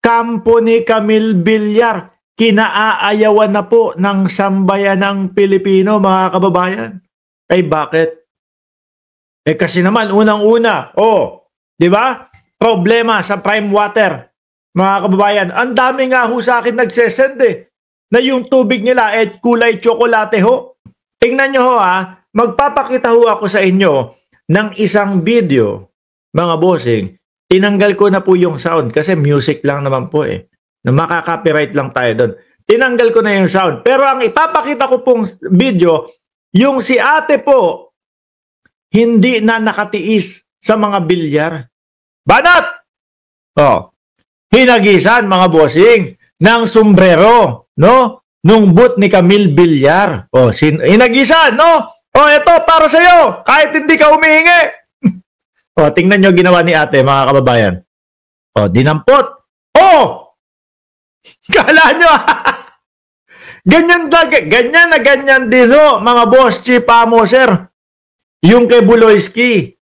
kampo ni Camille Villar, kinaaayawan na po ng sambayanang Pilipino, mga kababayan. Ay bakit? Kasi naman, unang-una, di ba? Problema sa prime water, mga kababayan. Ang dami nga ho sa akin nagsesend na yung tubig nila kulay tsokolate ho. Tingnan nyo ho magpapakita ho ako sa inyo ng isang video, mga bossing. Tinanggal ko na po yung sound kasi music lang naman po na makaka-copyright lang tayo doon. Tinanggal ko na yung sound. Pero ang ipapakita ko pong video, yung si ate po, hindi na nakatiis sa mga bilyar. Banat! Hinagisan, mga bossing, ng sombrero, no? Nung boot ni Camille Villar. Hinagisan, no? Ito, para sa'yo, kahit hindi ka humihingi. Tingnan nyo ginawa ni ate, mga kababayan. Dinampot. Kala nyo, ganyan na ganyan din mga boss, Chief Amo, sir. Yung kay Buloyski,